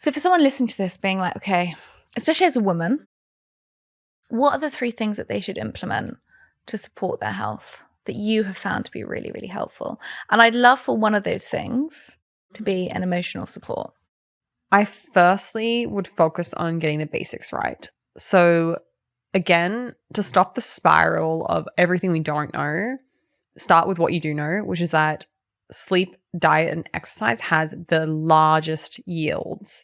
So for someone listening to this being like, okay, especially as a woman, what are the 3 things that they should implement to support their health that you have found to be really, really helpful? And I'd love for one of those things to be an emotional support. I firstly would focus on getting the basics right. So again, to stop the spiral of everything we don't know, start with what you do know, which is that sleep, diet, and exercise has the largest yields.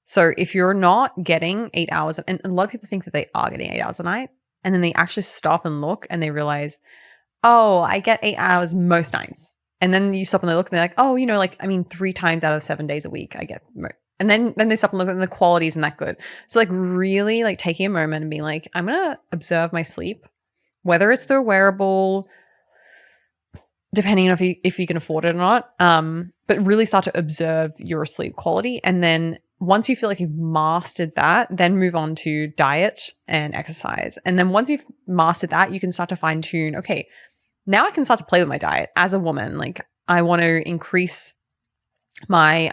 So if you're not getting 8 hours, and a lot of people think that they are getting 8 hours a night, and then they actually stop and look and they realize, oh, I get 8 hours most nights. And then you stop and they look and they're like, oh, 3 times out of 7 days a week I get. And then they stop and look and the quality isn't that good. So like really like taking a moment and being like, I'm going to observe my sleep, whether it's through a wearable, depending on if you can afford it or not. But really start to observe your sleep quality. And then once you feel like you've mastered that, then move on to diet and exercise. And then once you've mastered that, you can start to fine tune, okay, now I can start to play with my diet as a woman. Like I want to increase my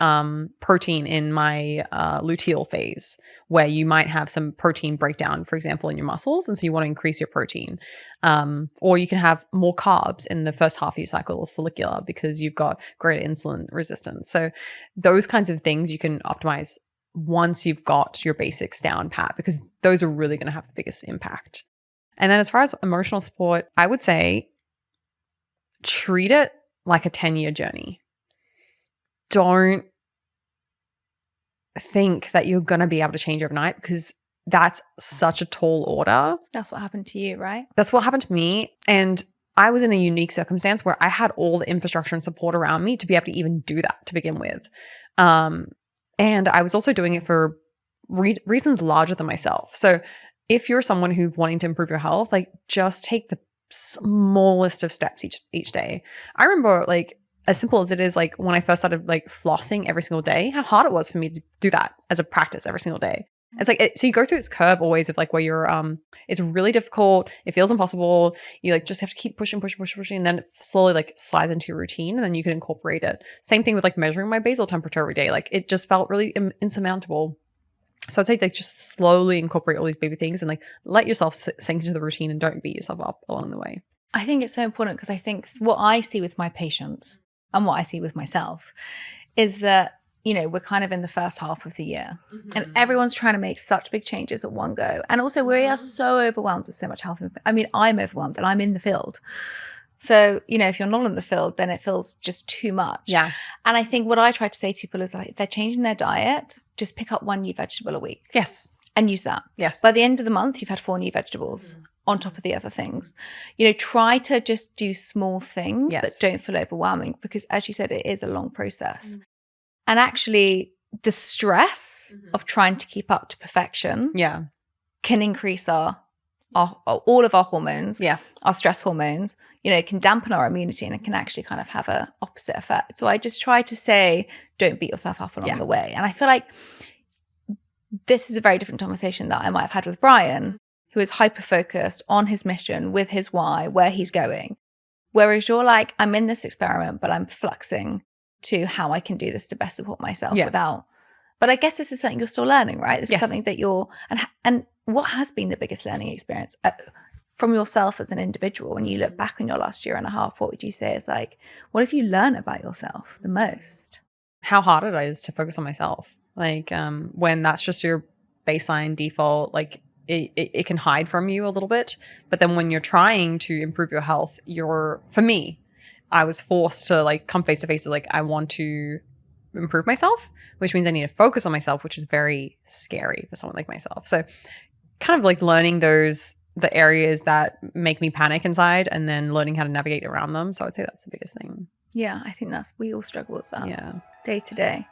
protein in my luteal phase, where you might have some protein breakdown, for example, in your muscles. And so you want to increase your protein. Or you can have more carbs in the first half of your cycle of follicular because you've got greater insulin resistance. So those kinds of things you can optimize once you've got your basics down pat, because those are really going to have the biggest impact. And then as far as emotional support, I would say treat it like a 10-year journey. Don't think that you're going to be able to change overnight, because that's such a tall order. That's what happened to you, right? That's what happened to me. And I was in a unique circumstance where I had all the infrastructure and support around me to be able to even do that to begin with. And I was also doing it for reasons larger than myself. So if you're someone who's wanting to improve your health, like just take the smallest of steps each day. I remember like, as simple as it is, like when I first started like flossing every single day, how hard it was for me to do that as a practice every single day. It's like, so you go through this curve always of like where you're, it's really difficult. It feels impossible. You like just have to keep pushing. And then it slowly like slides into your routine, and then you can incorporate it. Same thing with like measuring my basal temperature every day. Like it just felt really insurmountable. So I'd say like just slowly incorporate all these baby things and like let yourself sink into the routine and don't beat yourself up along the way. I think it's so important, because I think what I see with my patients and what I see with myself is that, we're kind of in the first half of the year, and everyone's trying to make such big changes at one go. And also we are so overwhelmed with so much health. I mean, I'm overwhelmed and I'm in the field. So, if you're not in the field, then it feels just too much. Yeah. And I think what I try to say to people is like, if they're changing their diet, just pick up 1 new vegetable a week. Yes. And use that. Yes. By the end of the month, you've had 4 new vegetables on top of the other things. Try to just do small things that don't feel overwhelming, because as you said, it is a long process. And actually the stress of trying to keep up to perfection can increase our all of our hormones, our stress hormones, can dampen our immunity, and it can actually kind of have a opposite effect. So I just try to say, don't beat yourself up along the way. And I feel like this is a very different conversation that I might have had with Brian, who is hyper-focused on his mission, with his why, where he's going. Whereas you're like, I'm in this experiment, but I'm fluxing to how I can do this to best support myself without. But I guess this is something you're still learning, right? This is something that you're, and what has been the biggest learning experience from yourself as an individual? When you look back on your last year and a half, what would you say is like, what have you learned about yourself the most? How hard it is to focus on myself. Like when that's just your baseline default, like it can hide from you a little bit. But then when you're trying to improve your health, for me, I was forced to like come face to face with like, I want to improve myself, which means I need to focus on myself, which is very scary for someone like myself. So kind of like learning the areas that make me panic inside, and then learning how to navigate around them. So I'd say that's the biggest thing. Yeah, I think we all struggle with that day to day.